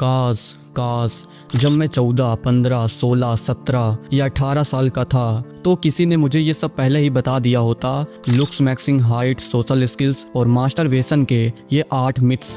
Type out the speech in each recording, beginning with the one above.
काश काश जब मैं 14, 15, 16, 17 या 18 साल का था तो किसी ने मुझे ये सब पहले ही बता दिया होता। Looks, maxing, height, social skills और मास्टरबेशन के ये 8 मिथ्स,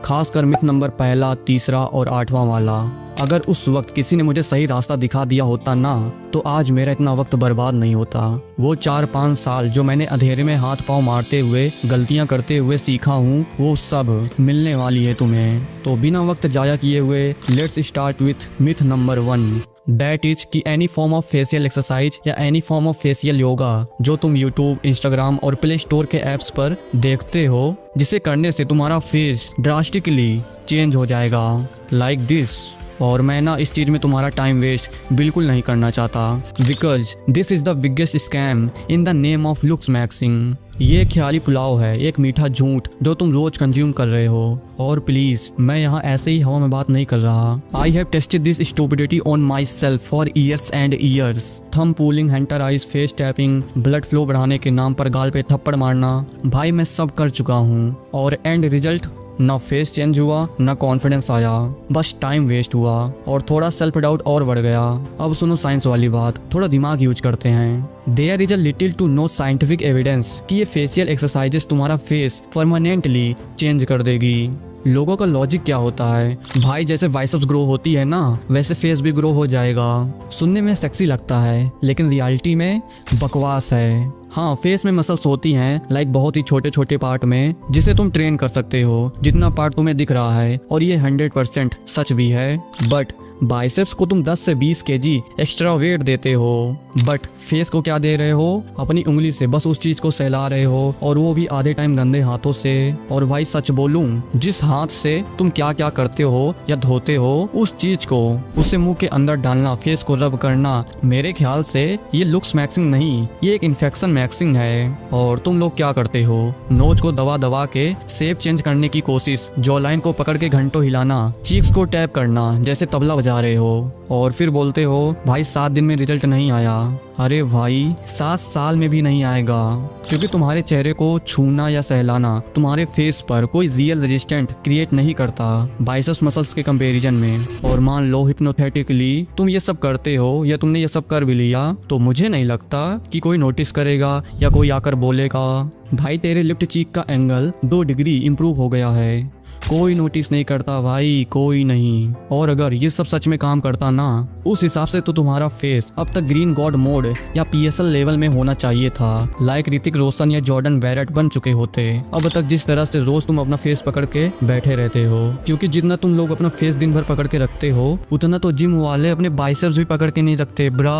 खासकर मिथ नंबर पहला, तीसरा और 8वां वाला। अगर उस वक्त किसी ने मुझे सही रास्ता दिखा दिया होता ना, तो आज मेरा इतना वक्त बर्बाद नहीं होता। वो 4-5 साल जो मैंने अंधेरे में हाथ पांव मारते हुए, गलतियां करते हुए सीखा हूँ, वो सब मिलने वाली है तुम्हें। तो बिना वक्त जाया किए हुए let's start with myth number 1। That is कि any form of facial exercise या any form of facial yoga जो तुम यूट्यूब, इंस्टाग्राम और प्ले स्टोर के ऐप्स पर देखते हो, जिसे करने से तुम्हारा फेस ड्रास्टिकली चेंज हो जाएगा लाइक दिस। और मैं ना इस चीज़ में तुम्हारा टाइम वेस्ट बिल्कुल नहीं करना चाहता, because this is the biggest scam in the name of looks maxing. ये ख्याली पुलाव है, एक मीठा झूठ जो तुम रोज कंज्यूम कर रहे हो। और प्लीज, मैं यहाँ ऐसे ही हवा में बात नहीं कर रहा। I have tested this stupidity on myself for years and years. Thumb pulling, hunter eyes, face tapping, blood flow बढ़ाने के नाम पर गाल पे थप्पड़ मारना, भाई मैं सब कर चुका हूँ। और एंड रिजल्ट, ना फेस चेंज हुआ, ना कॉन्फिडेंस आया, बस टाइम वेस्ट हुआ और थोड़ा सेल्फ डाउट और बढ़ गया। अब सुनो साइंस वाली बात, थोड़ा दिमाग यूज करते हैं। There is a little to no scientific evidence कि ये फेशियल एक्सरसाइजेस तुम्हारा फेस परमानेंटली चेंज कर देगी। लोगों का लॉजिक क्या होता है, भाई जैसे बाइसेप्स ग्रो होती है ना, वैसे फेस भी ग्रो हो जाएगा। सुनने में सेक्सी लगता है लेकिन रियलिटी में बकवास है। हाँ, फेस में मसल्स होती हैं, लाइक बहुत ही छोटे छोटे पार्ट में, जिसे तुम ट्रेन कर सकते हो जितना पार्ट तुम्हें दिख रहा है, और ये 100% सच भी है। बट बाइसेप्स को तुम 10 से 20 केजी एक्स्ट्रा वेट देते हो, बट फेस को क्या दे रहे हो, अपनी उंगली से बस उस चीज को सहला रहे हो, और वो भी आधे टाइम गंदे हाथों से। और भाई सच बोलूं, जिस हाथ से तुम क्या क्या करते हो या धोते हो, उस चीज को उसे मुंह के अंदर डालना, फेस को रब करना, मेरे ख्याल से ये लुक्स मैक्सिंग नहीं, ये एक इन्फेक्शन मैक्सिंग है। और तुम लोग क्या करते हो, नोज को दबा दबा के शेप चेंज करने की कोशिश, जॉ लाइन को पकड़ के घंटों हिलाना, चीक्स को टैप करना जैसे तबला जा रहे हो, और फिर बोलते हो भाई 7 दिन में रिजल्ट नहीं आया। अरे भाई 7 साल में भी नहीं आएगा, क्योंकि तुम्हारे चेहरे को छूना या सहलाना तुम्हारे फेस पर कोई रियल रेजिस्टेंट क्रिएट नहीं करता बाइसेप्स मसल्स के कंपैरिजन में। और मान लो हिप्नोथेटिकली तुम ये सब करते हो या तुमने ये सब कर भी लिया, तो मुझे नहीं लगता कि कोई नोटिस करेगा या कोई आकर बोलेगा भाई तेरे लेफ्ट चीक का एंगल 2 डिग्री इम्प्रूव हो गया है। कोई नोटिस नहीं करता भाई, कोई नहीं। और अगर ये सब सच में काम करता ना, उस हिसाब से तो तुम्हारा फेस अब तक ग्रीन गॉड मोड या PSL लेवल में होना चाहिए था, लाइक ऋतिक रोशन या जॉर्डन बैरेट बन चुके होते। अब तक जिस तरह से रोज तुम अपना फेस पकड़ के बैठे रहते हो, क्योंकि जितना तुम लोग अपना फेस दिन भर पकड़ के रखते हो, उतना तो जिम वाले अपने बाइसेप्स भी पकड़ के नहीं रखते ब्रा।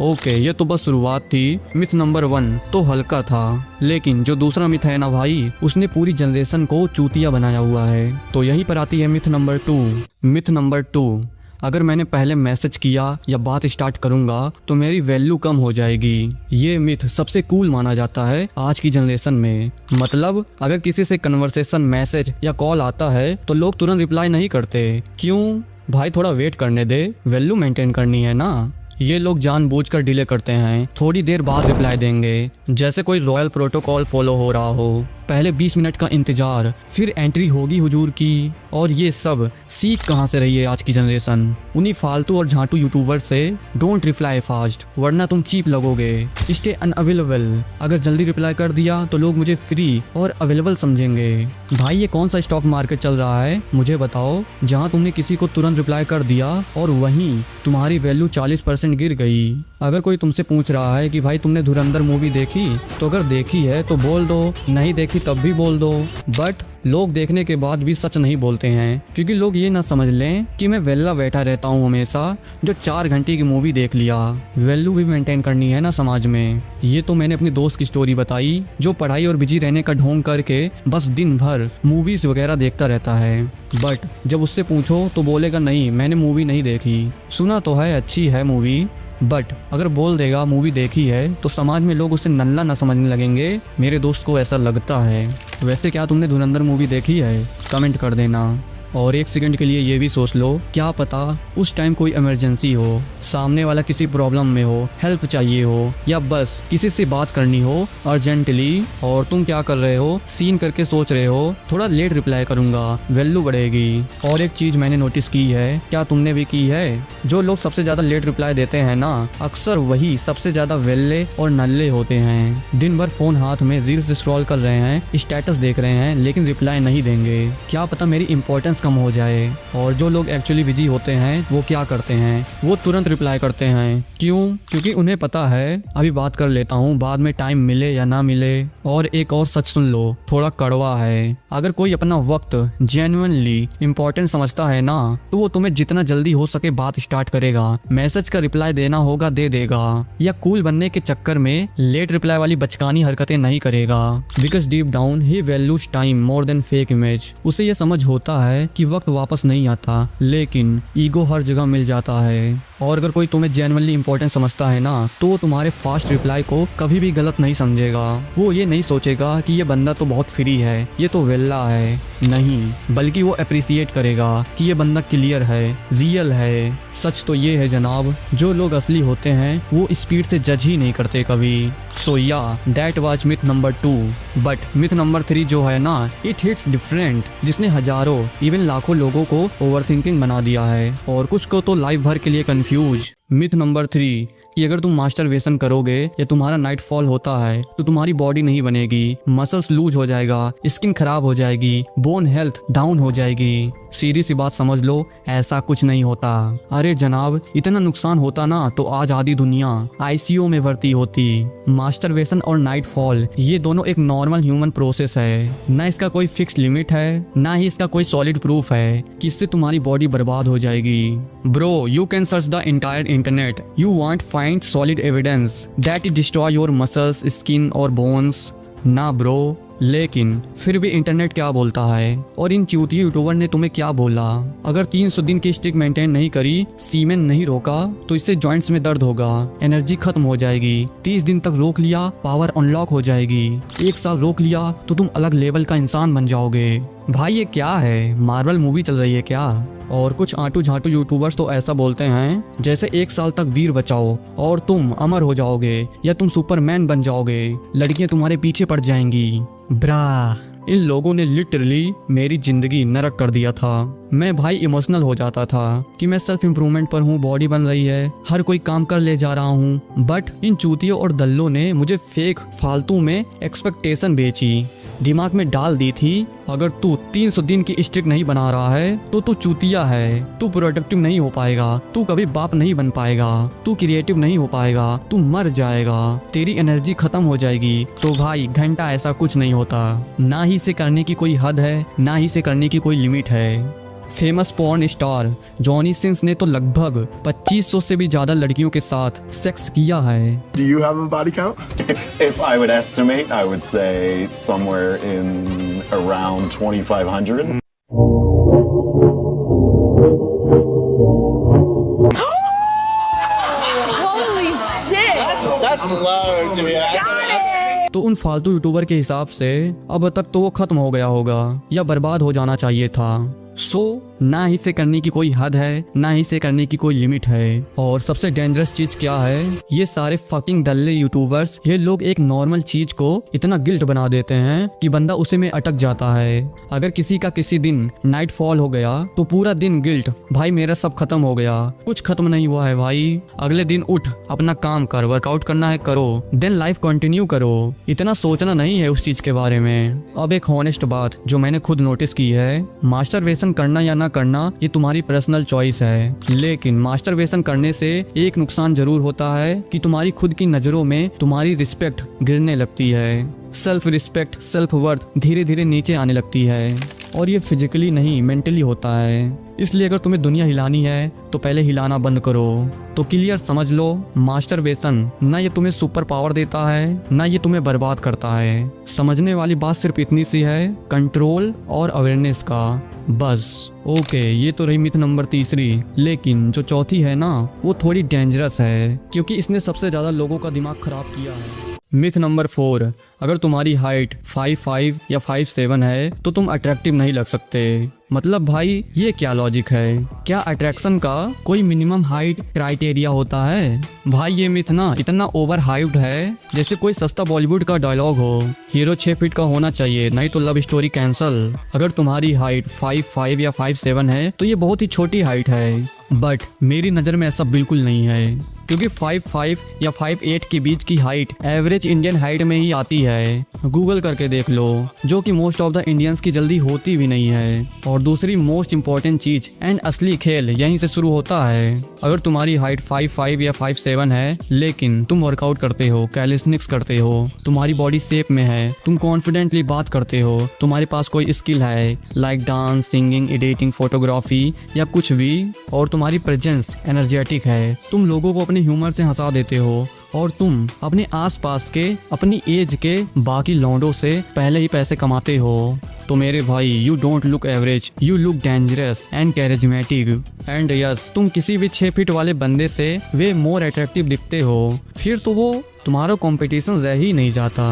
ओके, ये तो बस शुरुआत थी। मिथ नंबर 1 तो हल्का था, लेकिन जो दूसरा मिथ है ना भाई, उसने पूरी जनरेशन को चूतिया बनाया हुआ है। तो यहीं पर आती है मिथ नंबर 2। मिथ नंबर 2, अगर मैंने पहले मैसेज किया या बात स्टार्ट करूंगा तो मेरी वैल्यू कम हो जाएगी। ये मिथ सबसे कूल माना जाता है आज की जनरेशन में। मतलब अगर किसी से कन्वर्सेशन, मैसेज या कॉल आता है तो लोग तुरंत रिप्लाई नहीं करते। क्यों भाई, थोड़ा वेट करने दे, वैल्यू मेंटेन करनी है ना। ये लोग जानबूझकर डिले करते हैं, थोड़ी देर बाद रिप्लाई देंगे, जैसे कोई रॉयल प्रोटोकॉल फॉलो हो रहा हो। पहले 20 मिनट का इंतजार, फिर एंट्री होगी हुजूर की। और ये सब सीख कहाँ से रही है आज की जनरेशन? उन्हीं फालतू और झांटू यूट्यूबर से। डोंट रिप्लाई फास्ट, वरना तुम चीप लगोगे। स्टे अनअवेलेबल, अगर जल्दी रिप्लाई कर दिया तो लोग मुझे फ्री और अवेलेबल समझेंगे। भाई ये कौन सा स्टॉक मार्केट चल रहा है मुझे बताओ, जहाँ तुमने किसी को तुरंत रिप्लाई कर दिया और वहीं तुम्हारी वैल्यू 40% गिर गई। अगर कोई तुमसे पूछ रहा है कि भाई तुमने धुरंधर मूवी देखी, तो अगर देखी है तो बोल दो, नहीं देखी तब भी बोल दो। बट लोग देखने के बाद भी सच नहीं बोलते हैं, क्योंकि लोग ये ना समझ लें कि मैं वेला बैठा रहता हूँ हमेशा, जो 4 घंटे की मूवी देख लिया। वैल्यू भी मेंटेन करनी है ना समाज में। ये तो मैंने अपनी दोस्त की स्टोरी बताई, जो पढ़ाई और बिजी रहने का ढोंग करके बस दिन भर मूवीज वगैरह देखता रहता है। बट जब उससे पूछो तो बोलेगा नहीं, मैंने मूवी नहीं देखी। सुना तो है अच्छी है मूवी, बट अगर बोल देगा मूवी देखी है तो समाज में लोग उसे नल्ला न समझने लगेंगे। मेरे दोस्त को ऐसा लगता है। वैसे क्या तुमने धुरंधर मूवी देखी है? कमेंट कर देना। और एक सेकंड के लिए ये भी सोच लो, क्या पता उस टाइम कोई इमरजेंसी हो, सामने वाला किसी प्रॉब्लम में हो, हेल्प चाहिए हो, या बस किसी से बात करनी हो अर्जेंटली, और तुम क्या कर रहे हो, सीन करके सोच रहे हो थोड़ा लेट रिप्लाई करूंगा, वैल्यू बढ़ेगी। और एक चीज मैंने नोटिस की है, क्या तुमने भी की है, जो लोग सबसे ज्यादा लेट रिप्लाई देते हैं ना, अक्सर वही सबसे ज्यादा वेल्ले और नल्ले होते हैं। दिन भर फोन हाथ में रील्स स्क्रॉल कर रहे हैं, स्टेटस देख रहे हैं, लेकिन रिप्लाई नहीं देंगे, क्या पता मेरी इंपॉर्टेंस कम हो जाए। और जो लोग एक्चुअली बिजी होते हैं वो क्या करते हैं, वो तुरंत रिप्लाई करते हैं। क्यों? क्योंकि उन्हें पता है अभी बात कर लेता हूँ, बाद में टाइम मिले या ना मिले। और एक और सच सुन लो, थोड़ा कड़वा है, अगर कोई अपना वक्त जेन्युइनली इंपॉर्टेंट समझता है ना, तो वो तुम्हें जितना जल्दी हो सके बात स्टार्ट करेगा, मैसेज का रिप्लाई देना होगा दे देगा, या कूल बनने के चक्कर में लेट रिप्लाई वाली बचकानी हरकतें नहीं करेगा। Because deep down he values time more than fake image. उसे ये समझ होता है कि वक्त वापस नहीं आता, लेकिन ईगो हर जगह मिल जाता है। और अगर कोई तुम्हें जेन्युइनली इंपॉर्टेंट समझता है ना, तो वो तुम्हारे फास्ट रिप्लाई को कभी भी गलत नहीं समझेगा। वो ये नहीं सोचेगा कि ये बंदा तो बहुत फ्री है, ये तो वेल्ला है, नहीं, बल्कि वो अप्रिसिएट करेगा कि ये बंदा क्लियर है, रियल है। सच तो ये है जनाब, जो लोग असली होते हैं वो स्पीड से जज ही नहीं करते कभी। सो या that was myth number 2। But myth number 3 जो है ना, इट हिट्स डिफरेंट, जिसने हजारों इवन लाखों लोगों को ओवरथिंकिंग बना दिया है, और कुछ को तो लाइफ भर के लिए कंफ्यूज। मिथ नंबर 3 कि अगर तुम मास्टरबेशन करोगे या तुम्हारा नाइट फॉल होता है तो तुम्हारी बॉडी नहीं बनेगी, मसल्स लूज हो जाएगा, स्किन खराब हो जाएगी, बोन हेल्थ डाउन हो जाएगी। सीधी सी बात समझ लो, ऐसा कुछ नहीं होता। अरे जनाब, इतना नुकसान होता ना तो आज आधी दुनिया आईसीयू में भर्ती होती। मास्टरबेशन और नाइट फॉल ये दोनों एक नॉर्मल ह्यूमन प्रोसेस है, ना इसका कोई फिक्स लिमिट है, ना ही इसका कोई सॉलिड प्रूफ है कि इससे तुम्हारी बॉडी बर्बाद हो जाएगी। Bro, you can search the entire internet, you want find solid evidence that it destroy your muscles, skin और बोन्स। ना ब्रो, लेकिन फिर भी इंटरनेट क्या बोलता है, और इन चूतिया यूट्यूबर ने तुम्हें क्या बोला। अगर 300 दिन की स्टिक मेंटेन नहीं करी, सीमेन नहीं रोका, तो इससे जॉइंट्स में दर्द होगा, एनर्जी खत्म हो जाएगी। 30 दिन तक रोक लिया, पावर अनलॉक हो जाएगी। 1 साल रोक लिया तो तुम अलग लेवल का इंसान बन जाओगे। भाई ये क्या है, मार्वल मूवी चल रही है क्या? और कुछ आंटू झाटू यूट्यूबर्स तो ऐसा बोलते हैं जैसे 1 साल तक वीर बचाओ और तुम अमर हो जाओगे, या तुम सुपरमैन बन जाओगे, लड़कियां तुम्हारे पीछे पड़ जाएंगी। ब्रा, इन लोगों ने लिटरली मेरी जिंदगी नरक कर दिया था। मैं भाई इमोशनल हो जाता था कि मैं सेल्फ इम्प्रूवमेंट पर हूँ, बॉडी बन रही है, हर कोई काम कर ले जा रहा हूँ, बट इन चूतियों और दल्लों ने मुझे फेक फालतू में एक्सपेक्टेशन बेची, दिमाग में डाल दी थी अगर तू 300 दिन की स्ट्रिक नहीं बना रहा है तो तू चूतिया है, तू प्रोडक्टिव नहीं हो पाएगा, तू कभी बाप नहीं बन पाएगा, तू क्रिएटिव नहीं हो पाएगा, तू मर जाएगा, तेरी एनर्जी खत्म हो जाएगी। तो भाई घंटा ऐसा कुछ नहीं होता, ना ही इसे करने की कोई हद है, ना ही इसे करने की कोई लिमिट है। Famous porn star Johnny Sins ने तो लगभग 2500 से भी ज्यादा लड़कियों के साथ सेक्स किया है। Do you have a body count? If I would estimate, I would say somewhere in around 2,500. Holy shit! That's low to be accurate. तो उन फालतू यूट्यूबर के हिसाब से अब तक तो वो खत्म हो गया होगा या बर्बाद हो जाना चाहिए था। ना ही इसे करने की कोई हद है, ना ही इसे करने की कोई लिमिट है। और सबसे डेंजरस चीज क्या है, ये सारे फकिंग दल्ले यूट्यूबर्स, ये लोग एक नॉर्मल चीज को इतना गिल्ट बना देते हैं कि बंदा उसे में अटक जाता है। अगर किसी का किसी दिन नाइट फॉल हो गया तो पूरा दिन गिल्ट, भाई मेरा सब खत्म हो गया। कुछ खत्म नहीं हुआ है भाई, अगले दिन उठ, अपना काम कर, वर्कआउट करना है करो, देन लाइफ कंटिन्यू करो, इतना सोचना नहीं है उस चीज के बारे में। अब एक हॉनेस्ट बात जो मैंने खुद नोटिस की है, मास्टरबेशन करना या ना करना ये तुम्हारी पर्सनल चॉइस है, लेकिन मास्टरबेशन करने से एक नुकसान जरूर होता है कि तुम्हारी खुद की नजरों में तुम्हारी रिस्पेक्ट गिरने लगती है। सेल्फ रिस्पेक्ट, सेल्फ वर्थ धीरे धीरे नीचे आने लगती है, और ये फिजिकली नहीं मेंटली होता है। इसलिए अगर तुम्हें दुनिया हिलानी है तो पहले हिलाना बंद करो। तो क्लियर समझ लो, मास्टरबेशन ना ये तुम्हें सुपर पावर देता है, ना ये तुम्हें बर्बाद करता है। समझने वाली बात सिर्फ इतनी सी है, कंट्रोल और अवेयरनेस का, बस। ओके, ये तो रही मिथ नंबर 3, लेकिन जो चौथी है ना वो थोड़ी डेंजरस है, क्योंकि इसने सबसे ज्यादा लोगों का दिमाग खराब किया है। मिथ नंबर 4, अगर तुम्हारी हाइट 5'5" या 5'7" है तो तुम अट्रैक्टिव नहीं लग सकते। मतलब भाई ये क्या लॉजिक है? क्या अट्रैक्शन का कोई मिनिमम हाइट क्राइटेरिया होता है? भाई ये मिथ ना इतना ओवर हाइप्ड है जैसे कोई सस्ता बॉलीवुड का डायलॉग हो, हीरो 6 फीट का होना चाहिए नहीं तो लव स्टोरी कैंसल। अगर तुम्हारी हाइट 5'5" या 5'7" है तो ये बहुत ही छोटी हाइट है, बट मेरी नज़र में ऐसा बिल्कुल नहीं है, क्योंकि 5'5" या 5'8" के बीच की हाइट एवरेज इंडियन हाइट में ही आती है। गूगल करके देख लो, जो कि मोस्ट ऑफ द इंडियंस की जल्दी होती भी नहीं है। और दूसरी मोस्ट इंपॉर्टेंट चीज एंड असली खेल यहीं से शुरू होता है। अगर तुम्हारी हाइट 5'5" या 5'7" है लेकिन तुम वर्कआउट करते हो, कैलिस्टिक्स करते हो, तुम्हारी बॉडी शेप में है, तुम कॉन्फिडेंटली बात करते हो, तुम्हारे पास कोई स्किल है like dance, singing, editing, photography या कुछ भी, और तुम्हारी प्रेजेंस एनर्जेटिक है, तुम लोगों को अपने ह्यूमर से हंसा देते हो, और तुम अपने आसपास के अपनी एज के बाकी लौंडों से पहले ही पैसे कमाते हो, तो मेरे भाई you don't look average, you look dangerous and charismatic. And yes, तुम किसी भी 6 फीट वाले बंदे से वे मोर अट्रैक्टिव दिखते हो, फिर तो वो तुम्हारा कंपटीशन रह ही नहीं जाता।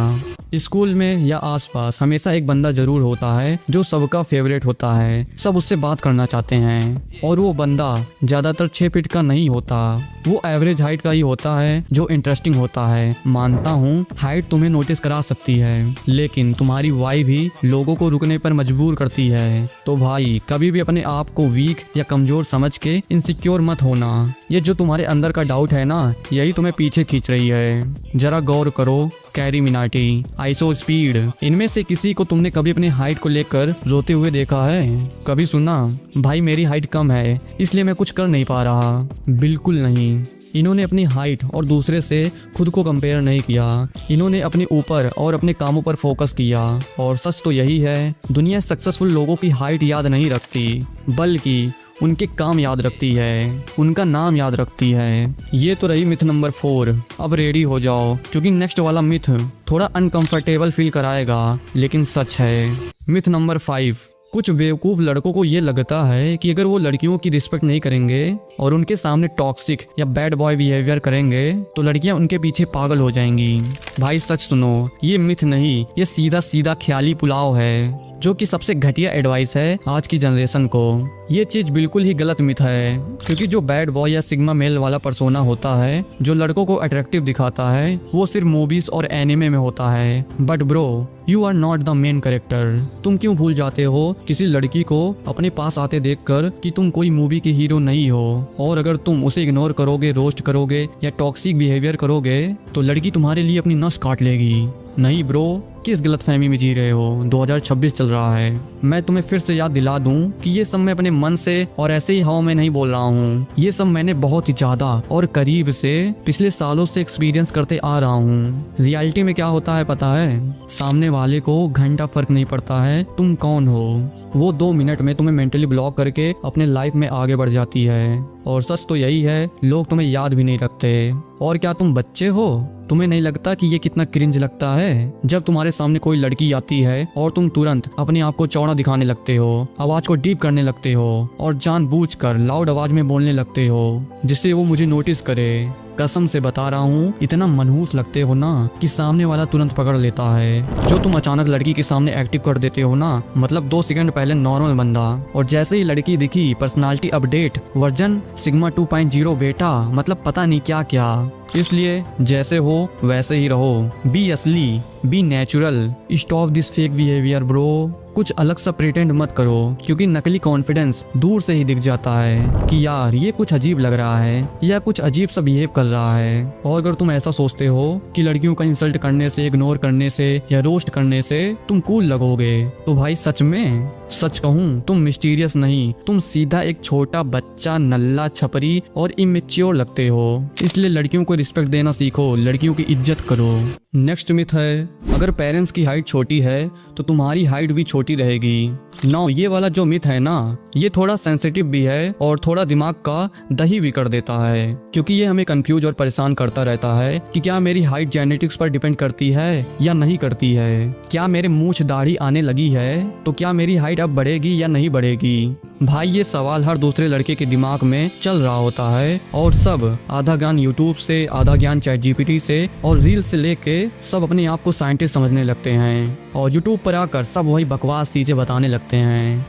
स्कूल में या आसपास हमेशा एक बंदा जरूर होता है जो सबका फेवरेट होता है, सब उससे बात करना चाहते हैं, और वो बंदा ज्यादातर 6 फीट का नहीं होता, वो एवरेज हाइट का ही होता है जो इंटरेस्टिंग होता है। मानता हूँ हाइट तुम्हें नोटिस करा सकती है, लेकिन तुम्हारी वाइब ही लोगों को रुकने पर मजबूर करती है। तो भाई कभी भी अपने आप को वीक या कमजोर समझ के इनसिक्योर मत होना। ये जो तुम्हारे अंदर का डाउट है ना, यही तुम्हें पीछे खींच रही है। जरा गौर करो, कैरी मिनाटी, आइसो स्पीड, इनमें से किसी को तुमने कभी अपनी हाइट को लेकर रोते हुए देखा है? कभी सुना भाई मेरी हाइट कम है इसलिए मैं कुछ कर नहीं पा रहा? बिल्कुल नहीं। इन्होंने अपनी हाइट और दूसरे से खुद को कंपेयर नहीं किया, इन्होंने अपने ऊपर और अपने कामों पर फोकस किया। और सच तो यही है, दुनिया सक्सेसफुल लोगों की हाइट याद नहीं रखती, बल्कि उनके काम याद रखती है, उनका नाम याद रखती है। ये तो रही मिथ नंबर 4। अब रेडी हो जाओ, क्योंकि नेक्स्ट वाला मिथ थोड़ा अनकंफर्टेबल फील कराएगा, लेकिन सच है। Myth number 5। कुछ बेवकूफ लड़कों को ये लगता है कि अगर वो लड़कियों की रिस्पेक्ट नहीं करेंगे और उनके सामने टॉक्सिक या बैड बॉय बिहेवियर करेंगे तो लड़कियां उनके पीछे पागल हो जाएंगी। भाई सच सुनो, ये मिथ नहीं, ये सीधा सीधा ख्याली पुलाव है, जो कि सबसे घटिया एडवाइस है आज की जनरेशन को। ये चीज बिल्कुल ही गलत मिथ है, क्योंकि जो बैड बॉय या सिग्मा मेल वाला पर्सोना होता है जो लड़कों को अट्रैक्टिव दिखाता है, वो सिर्फ मूवीज और एनिमे में होता है। But bro, you are not the main character. तुम क्यों भूल जाते हो किसी लड़की को अपने पास आते देखकर कि तुम कोई मूवी के हीरो नहीं हो? और अगर तुम उसे इग्नोर करोगे, रोस्ट करोगे या टॉक्सिक बिहेवियर करोगे तो लड़की तुम्हारे लिए अपनी नस काट लेगी। नहीं ब्रो, किस गलतफहमी में जी रहे हो? 2026 चल रहा है। मैं तुम्हें फिर से याद दिला दूं कि ये सब मैं अपने मन से और ऐसे ही हवा में नहीं बोल रहा हूँ। ये सब मैंने बहुत ही ज्यादा और करीब से पिछले सालों से एक्सपीरियंस करते आ रहा हूँ। रियलिटी में क्या होता है पता है? सामने वाले को घंटा फर्क नहीं पड़ता है तुम कौन हो, वो 2 मिनट में तुम्हें मेंटली ब्लॉक करके अपने लाइफ में आगे बढ़ जाती है। और सच तो यही है, लोग तुम्हें याद भी नहीं रखते। और क्या तुम बच्चे हो? तुम्हें नहीं लगता कि ये कितना क्रिंज लगता है जब तुम्हारे सामने कोई लड़की आती है और तुम तुरंत अपने आप को चौड़ा दिखाने लगते हो, आवाज को डीप करने लगते हो और जानबूझकर लाउड आवाज में बोलने लगते हो जिससे वो मुझे नोटिस करे। कसम से बता रहा हूँ, इतना मनहूस लगते हो ना कि सामने वाला तुरंत पकड़ लेता है। जो तुम अचानक लड़की के सामने एक्टिव कर देते हो ना, मतलब 2 सेकंड पहले नॉर्मल बंदा और जैसे ही लड़की दिखी पर्सनालिटी अपडेट वर्जन सिग्मा 2.0 बेटा, मतलब पता नहीं क्या क्या। इसलिए जैसे हो वैसे ही रहो, बी असली, be natural, stop this fake behaviour bro. कुछ अलग सा प्रिटेंड मत करो, क्योंकि नकली कॉन्फिडेंस दूर से ही दिख जाता है कि यार ये कुछ अजीब लग रहा है या कुछ अजीब सा बिहेव कर रहा है। और अगर तुम ऐसा सोचते हो कि लड़कियों का इंसल्ट करने से, इग्नोर करने से या रोस्ट करने से तुम कूल लगोगे, तो भाई सच में सच कहूँ तुम मिस्टीरियस नहीं, तुम सीधा एक छोटा बच्चा, नल्ला, छपरी और इमेच्योर लगते हो। इसलिए लड़कियों को रिस्पेक्ट देना सीखो, लड़कियों की इज्जत करो। नेक्स्ट मिथ है, अगर पेरेंट्स की हाइट छोटी है तो तुम्हारी हाइट भी छोटी रहेगी। नाउ ये वाला जो मिथ है ना, ये थोड़ा सेंसिटिव भी है और थोड़ा दिमाग का दही भी कर देता है, क्योंकि ये हमें कंफ्यूज और परेशान करता रहता है कि क्या मेरी हाइट जेनेटिक्स पर डिपेंड करती है या नहीं करती है। क्या मेरे मूंछ दाढ़ी आने लगी है तो क्या मेरी हाइट अब बढ़ेगी या नहीं बढ़ेगी? भाई ये सवाल हर दूसरे लड़के के दिमाग में चल रहा होता है, और सब आधा ज्ञान यूट्यूब से, आधा ज्ञान ChatGPT से और रील से लेके सब अपने आप को साइंटिस्ट समझने लगते हैं और यूट्यूब पर आकर सब वही बकवास चीजें बताने लगते हैं।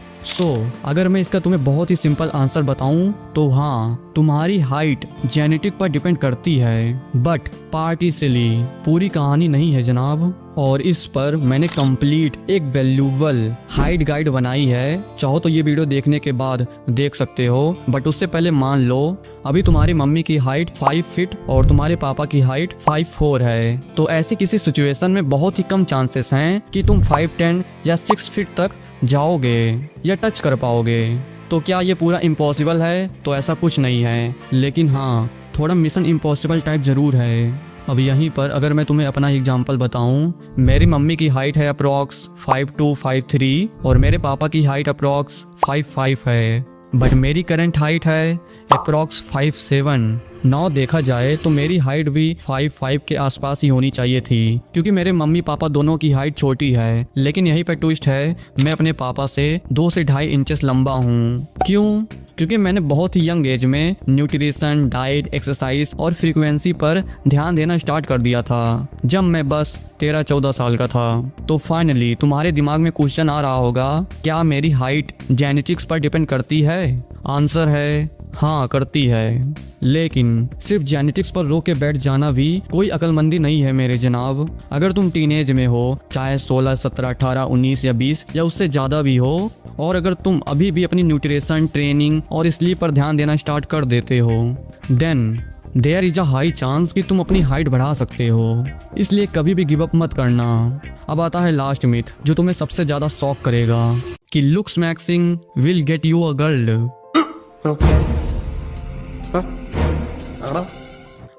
अगर मैं इसका तुम्हें बहुत ही सिंपल आंसर बताऊं तो हाँ, तुम्हारी हाइट जेनेटिक पर डिपेंड करती है, बट पार्टिकली पूरी कहानी नहीं है जनाब। और इस पर मैंने कंप्लीट एक वैल्यूबल हाइट गाइड बनाई है, चाहो तो ये वीडियो देखने के बाद देख सकते हो। बट उससे पहले मान लो अभी तुम्हारी मम्मी की हाइट 5 फीट और तुम्हारे पापा की हाइट 5'4" है, तो ऐसी किसी सिचुएशन में बहुत ही कम चांसेस हैं कि तुम 5'10" या 6 फीट तक जाओगे या टच कर पाओगे। तो क्या ये पूरा इम्पॉसिबल है? तो ऐसा कुछ नहीं है, लेकिन हाँ, थोड़ा मिशन इम्पॉसिबल टाइप जरूर है। अब यहीं पर अगर मैं तुम्हें अपना एग्जांपल बताऊं, मेरी मम्मी की हाइट है अप्रॉक्स 5'2", 5'3" और मेरे पापा की हाइट अप्रॉक्स 5'5" है, बट मेरी करंट हाइट है अप्रॉक्स 5'7". नाउ देखा जाए तो मेरी हाइट भी 5'5" के आसपास ही होनी चाहिए थी, क्योंकि मेरे मम्मी पापा दोनों की हाइट छोटी है। लेकिन यहीं पर ट्विस्ट है, मैं अपने पापा से 2 से 2.5 इंचेस लंबा हूँ। क्यों? क्योंकि मैंने बहुत ही यंग एज में न्यूट्रिशन, डाइट, एक्सरसाइज और फ्रीक्वेंसी पर ध्यान देना स्टार्ट कर दिया था, जब मैं बस 13-14 साल का था। तो फाइनली तुम्हारे दिमाग में क्वेश्चन आ रहा होगा, क्या मेरी हाइट जेनेटिक्स पर डिपेंड करती है? आंसर है हाँ, करती है। लेकिन सिर्फ जेनेटिक्स पर रोक के बैठ जाना भी कोई अक्लमंदी नहीं है मेरे जनाब। अगर तुम टीनेज में हो, चाहे 16, 17, 18, 19 या 20 या उससे ज़्यादा भी हो, और अगर तुम अभी भी अपनी न्यूट्रिशन, ट्रेनिंग और स्लीप पर ध्यान देना स्टार्ट कर देते हो, then there is a high chance कि तुम अपनी हाइट बढ़ा सकते हो। इसलिए कभी भी गिव अप मत करना। अब आता है लास्ट मिथ, जो तुम्हें सबसे ज़्यादा शॉक करेगा, कि looks maxing will get you a girl.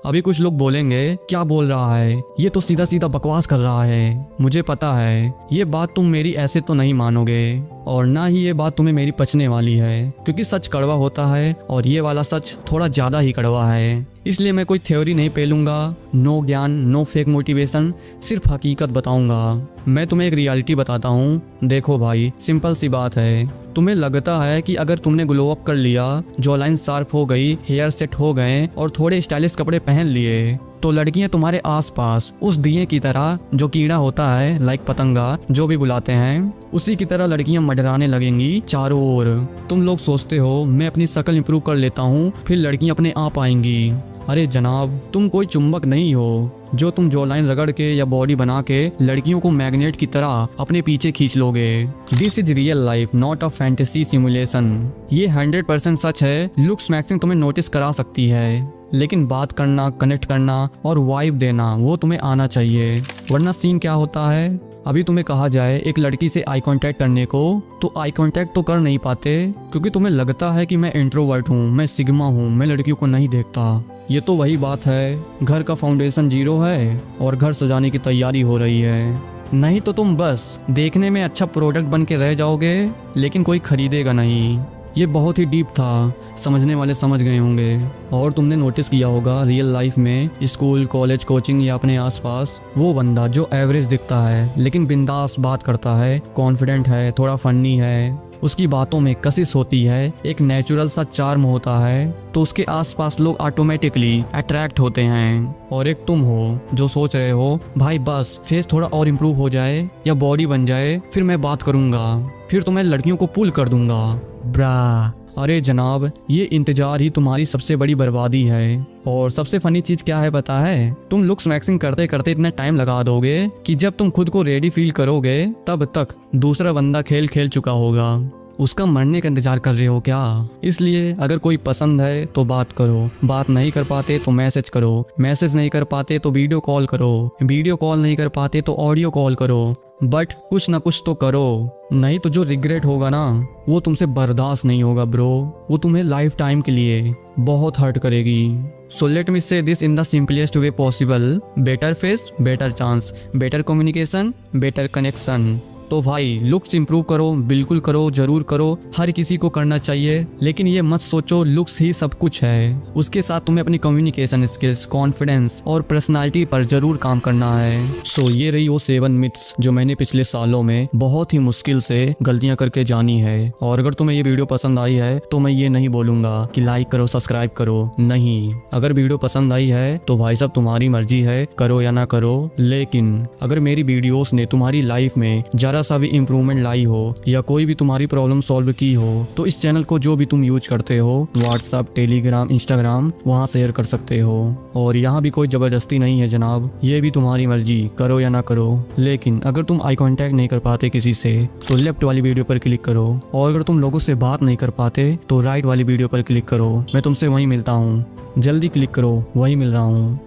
अभी कुछ लोग बोलेंगे, क्या बोल रहा है, ये तो सीधा सीधा बकवास कर रहा है। मुझे पता है ये बात तुम मेरी ऐसे तो नहीं मानोगे, और ना ही ये बात तुम्हें मेरी पचने वाली है, क्योंकि सच कड़वा होता है और ये वाला सच थोड़ा ज्यादा ही कड़वा है। इसलिए मैं कोई थ्योरी नहीं पेलूंगा, नो ज्ञान, नो फेक मोटिवेशन, सिर्फ हकीकत बताऊंगा। मैं तुम्हें एक रियलिटी बताता हूँ। देखो भाई, सिंपल सी बात है, तुम्हें लगता है कि अगर तुमने ग्लो अप कर लिया, जॉ लाइन शार्प हो गई, हेयर सेट हो गए और थोड़े स्टाइलिश कपड़े पहन लिए, तो लड़कियां तुम्हारे आसपास उस दिए की तरह, जो कीड़ा होता है, लाइक पतंगा, जो भी बुलाते हैं, उसी की तरह लड़कियां मंडराने लगेंगी चारों ओर। तुम लोग सोचते हो मैं अपनी शक्ल इंप्रूव कर लेता हूँ, फिर लड़कियां अपने आप आएंगी। अरे जनाब, तुम कोई चुंबक नहीं हो जो तुम जॉ लाइन रगड़ के या बॉडी बना के लड़कियों को मैग्नेट की तरह अपने पीछे खींच लोगे। This is real life, not a fantasy simulation. ये 100% सच है। लुक्स मैक्सिंग तुम्हें नोटिस करा सकती है, लेकिन बात करना, कनेक्ट करना और वाइब देना वो तुम्हें आना चाहिए। वरना सीन क्या होता है, अभी तुम्हें कहा जाए एक लड़की से आई कांटेक्ट करने को, तो आई कांटेक्ट तो कर नहीं पाते, क्योंकि तुम्हें लगता है कि मैं इंट्रोवर्ट हूँ, मैं सिग्मा हूँ, मैं लड़कियों को नहीं देखता। ये तो वही बात है, घर का फाउंडेशन 0 है और घर सजाने की तैयारी हो रही है। नहीं तो तुम बस देखने में अच्छा प्रोडक्ट बन के रह जाओगे, लेकिन कोई खरीदेगा नहीं। ये बहुत ही डीप था, समझने वाले समझ गए होंगे। और तुमने नोटिस किया होगा, रियल लाइफ में स्कूल, कॉलेज, कोचिंग या अपने आसपास वो बंदा जो एवरेज दिखता है लेकिन बिंदास बात करता है, कॉन्फिडेंट है, थोड़ा फनी है, उसकी बातों में कशिश होती है, एक नेचुरल सा चार्म होता है, तो उसके आसपास लोग ऑटोमेटिकली अट्रैक्ट होते हैं। और एक तुम हो जो सोच रहे हो, भाई बस फेस थोड़ा और इम्प्रूव हो जाए या बॉडी बन जाए, फिर मैं बात करूंगा, फिर तो मैं लड़कियों को पुल कर दूंगा। ब्रा, अरे जनाब, ये इंतजार ही तुम्हारी सबसे बड़ी बर्बादी है। और सबसे फनी चीज क्या है पता है, तुम लुक्स मैक्सिंग करते करते इतना टाइम लगा दोगे कि जब तुम खुद को रेडी फील करोगे, तब तक दूसरा बंदा खेल खेल चुका होगा। उसका मरने का इंतजार कर रहे हो क्या? इसलिए अगर कोई पसंद है तो बात करो, बात नहीं कर पाते तो मैसेज करो, मैसेज नहीं कर पाते तो वीडियो कॉल करो, वीडियो कॉल नहीं कर पाते तो ऑडियो कॉल करो, बट कुछ ना कुछ तो करो। नहीं तो जो रिग्रेट होगा ना, वो तुमसे बर्दाश्त नहीं होगा ब्रो, वो तुम्हें लाइफ टाइम के लिए बहुत हर्ट करेगी। सो लेट मी से this in the simplest way possible, better face, better chance, better communication, better connection. तो भाई लुक्स इंप्रूव करो, बिल्कुल करो, जरूर करो, हर किसी को करना चाहिए, लेकिन ये मत सोचो लुक्स ही सब कुछ है। उसके साथ तुम्हें अपनी कम्युनिकेशन स्किल्स, कॉन्फिडेंस और पर्सनालिटी पर जरूर काम करना है। सो ये रही वो 7 मिथ्स जो मैंने पिछले सालों में बहुत ही मुश्किल से गलतियां करके जानी है। और अगर तुम्हें ये वीडियो पसंद आई है तो मैं ये नहीं बोलूंगा कि लाइक करो, सब्सक्राइब करो, नहीं। अगर वीडियो पसंद आई है तो भाई साहब तुम्हारी मर्जी है, करो या ना करो, लेकिन अगर मेरी वीडियोस ने तुम्हारी लाइफ में जरा सा भी इम्प्रूवमेंट लाई हो या कोई भी तुम्हारी प्रॉब्लम सॉल्व की हो तो इस चैनल को जो भी तुम यूज करते हो व्हाट्सएप, टेलीग्राम, इंस्टाग्राम, वहाँ शेयर कर सकते हो। और यहाँ भी कोई ज़बरदस्ती नहीं है जनाब, ये भी तुम्हारी मर्जी, करो या ना करो। लेकिन अगर तुम आई कांटेक्ट नहीं कर पाते किसी से तो लेफ्ट वाली वीडियो पर क्लिक करो, और अगर तुम लोगों से बात नहीं कर पाते तो राइट वाली वीडियो पर क्लिक करो। मैं तुमसे वहीं मिलता हूँ, जल्दी क्लिक करो, वहीं मिल रहा हूँ।